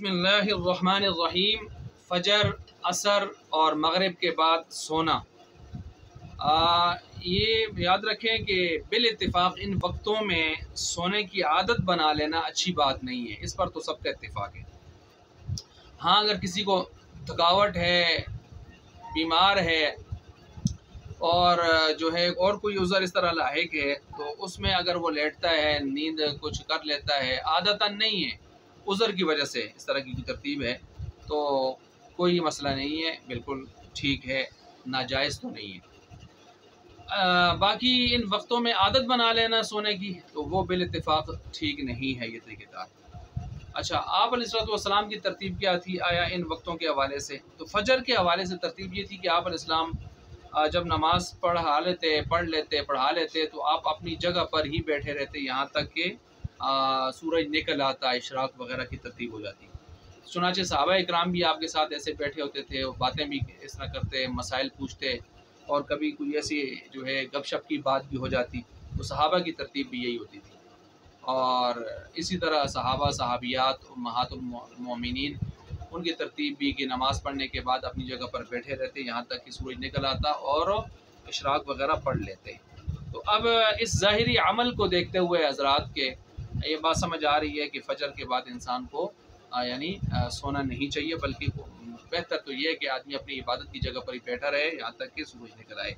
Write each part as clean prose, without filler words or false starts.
बिस्मिल्लाहिर्रहमानिर्रहीम। फजर, असर और मगरिब के बाद सोना। ये याद रखें कि बिल इत्तिफाक इन वक्तों में सोने की आदत बना लेना अच्छी बात नहीं है, इस पर तो सबका इत्तिफाक है। हाँ, अगर किसी को थकावट है, बीमार है और जो है और कोई उज़र इस तरह लाहिक है तो उसमें अगर वो लेटता है, नींद कुछ कर लेता है, आदतन नहीं है, उज़र की वजह से इस तरह की तरतीब है, तो कोई मसला नहीं है, बिल्कुल ठीक है, नाजायज़ तो नहीं है। बाकी इन वक्तों में आदत बना लेना सोने की तो वो बिल इत्तिफाक ठीक नहीं है ये तरीक़ेदार। अच्छा, आप अलैहिस्सलाम की तरतीब क्या थी आया इन वक्तों के हवाले से? तो फजर के हवाले से तरतीब ये थी कि आप अलैहिस्सलाम जब नमाज़ पढ़ा लेते, पढ़ा लेते तो आप अपनी जगह पर ही बैठे रहते यहाँ तक कि सूरज निकल आता, इशराक वगैरह की तरतीब हो जाती। चुनांचे सहाबा इकराम भी आपके साथ ऐसे बैठे होते थे, बातें भी इस तरह करते, मसाइल पूछते और कभी कोई ऐसी जो है गपशप की बात भी हो जाती, तो सहाबा की तरतीब भी यही होती थी। और इसी तरह सहाबा सहाबियात उम्महातुल मोमिनीन उनकी तरतीब भी कि नमाज़ पढ़ने के बाद अपनी जगह पर बैठे रहते यहाँ तक कि सूरज निकल आता और इशराक वगैरह पढ़ लेते। तो अब इस ज़ाहिरी अमल को देखते हुए हज़रात के ये बात समझ आ रही है कि फ़जर के बाद इंसान को यानी सोना नहीं चाहिए, बल्कि बेहतर तो ये है कि आदमी अपनी इबादत की जगह पर ही बैठा रहे यहाँ तक कि सूरज निकल आए।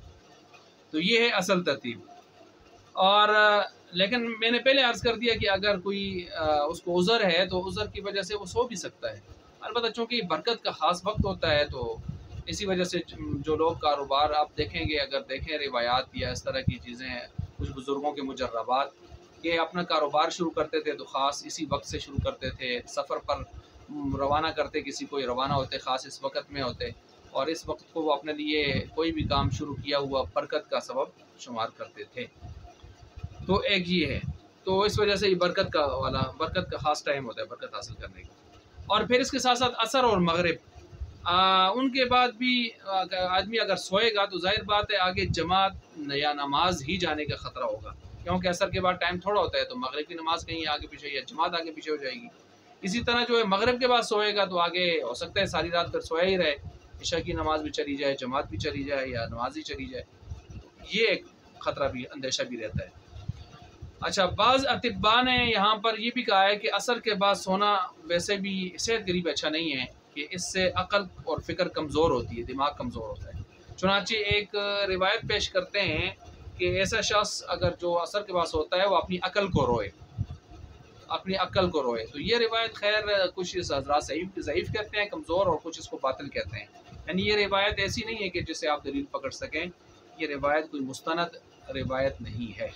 तो ये है असल तरतीब। और लेकिन मैंने पहले अर्ज़ कर दिया कि अगर कोई उसको उज़र है तो उज़र की वजह से वो सो भी सकता है। अलबत्ता चूँकि बरकत का ख़ास वक्त होता है तो इसी वजह से जो लोग कारोबार आप देखेंगे, अगर देखें रिवायात या इस तरह की चीज़ें हैं, कुछ बुज़ुर्गों के मुजर्रबात कि अपना कारोबार शुरू करते थे तो ख़ास इसी वक्त से शुरू करते थे, सफ़र पर रवाना करते, किसी कोई रवाना होते ख़ास इस वक्त में होते और इस वक्त को वो अपने लिए कोई भी काम शुरू किया हुआ बरकत का सबब शुमार करते थे। तो एक ये है, तो इस वजह से ये बरकत का ख़ास टाइम होता है बरकत हासिल करने का। और फिर इसके साथ साथ असर और मगरिब, उनके बाद भी आदमी अगर सोएगा तो जाहिर बात है आगे जमात या नमाज ही जाने का ख़तरा होगा, क्योंकि असर के बाद टाइम थोड़ा होता है, तो मगरिब की नमाज कहीं आगे पीछे या जमात आगे पीछे हो जाएगी। इसी तरह जो है मगरिब के बाद सोएगा तो आगे हो सकता है सारी रात फिर सोया ही रहे, इशा की नमाज भी चली जाए, जमात भी चली जाए या नमाज ही चली जाए, ये एक ख़तरा भी, अंदेशा भी रहता है। अच्छा, बाज़ अतिब्बा ने यहाँ पर ये भी कहा है कि असर के बाद सोना वैसे भी सेहत के लिए अच्छा नहीं है, कि इससे अक़ल और फ़िक्र कमज़ोर होती है, दिमाग कमज़ोर होता है। चुनांचे एक रिवायत पेश करते हैं कि ऐसा शख्स अगर जो असर के बाद सोता है वो अपनी अक़ल को रोए, अपनी अक़ल को रोए। तो ये रिवायत खैर कुछ इस हज़रात ज़ईफ़ कहते हैं, कमज़ोर, और कुछ इसको बातिल कहते हैं। यानी ये रिवायत ऐसी नहीं है कि जिसे आप दलील पकड़ सकें, ये रिवायत कोई मुस्तनद रिवायत नहीं है।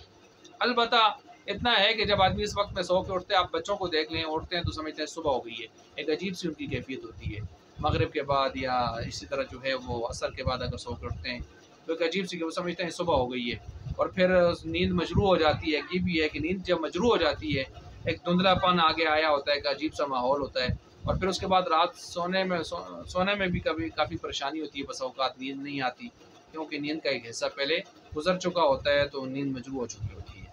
अलबत्ता इतना है कि जब आदमी इस वक्त में सो के उठते हैं, आप बच्चों को देख लें, उठते हैं तो समझते हैं सुबह हो गई है, एक अजीब सी उनकी कैफियत होती है। मगरिब के बाद या इसी तरह जो है वो असर के बाद अगर सो के उठते हैं तो एक अजीब सी, वो समझते हैं सुबह हो गई है, और फिर नींद मजरू हो जाती है। ये भी है कि नींद जब मजरू हो जाती है, एक धुंधलापन आगे आया होता है, एक अजीब सा माहौल होता है, और फिर उसके बाद रात सोने में भी कभी काफ़ी परेशानी होती है, बस औक़ात नींद नहीं आती, क्योंकि नींद का एक हिस्सा पहले गुजर चुका होता है, तो नींद मजरू हो चुकी होती है।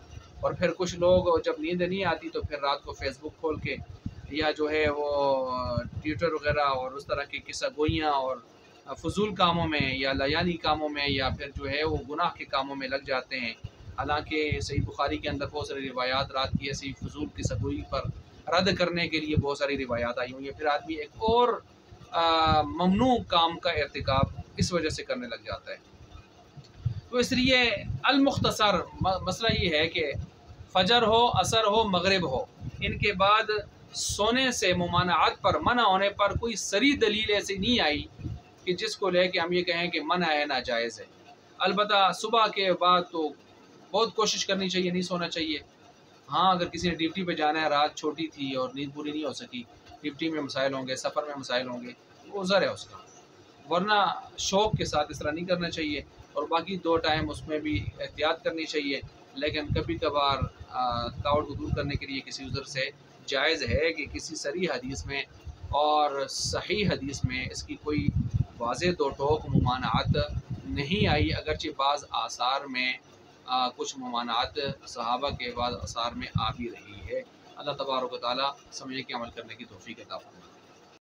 और फिर कुछ लोग जब नींद नहीं आती तो फिर रात को फेसबुक खोल के या जो है वो ट्विटर वगैरह और उस तरह की किस्सा गोइयाँ और फजूल कामों में या लयानी कामों में या फिर जो है वो गुनाह के कामों में लग जाते हैं। हालांकि सही बुखारी के अंदर बहुत सारी रिवायात रात की ऐसी फजूल किस्सा गोई पर रद्द करने के लिए बहुत सारी रिवायात आई हुई हैं, फिर आदमी एक और ममनू काम का इर्तिकाब इस वजह से करने लग जाता है। तो इसलिए अल-मुख्तसर मसला ये है कि फजर हो, असर हो, मगरिब हो, इनके बाद सोने से मुमानात पर, मना होने पर कोई सरी दलील ऐसी नहीं आई कि जिसको लेके हम ये कहें कि मना है, नाजायज़ है। अलबत्ता सुबह के बाद तो बहुत कोशिश करनी चाहिए, नहीं सोना चाहिए। हाँ, अगर किसी ने ड्यूटी पे जाना है, रात छोटी थी और नींद पूरी नहीं हो सकी, ड्यूटी में मसाइल होंगे, सफ़र में मसाइल होंगे, वो उज़र है उसका, वरना शौक़ के साथ इस तरह नहीं करना चाहिए। और बाकी 2 टाइम उसमें भी एहतियात करनी चाहिए, लेकिन कभी कभार थकावट को दूर करने के लिए किसी उज़र से जायज़ है कि किसी सरी हदीस में और सही हदीस में इसकी कोई वाज़ेह दो टोक मुमानात नहीं आई, अगरचे बाज़ आसार में कुछ मुमानात सहाबा के बाद आसार में आ भी रही है। अल्लाह तबारक व तआला समझने के अमल करने की तौफ़ीक़ अता फरमाए।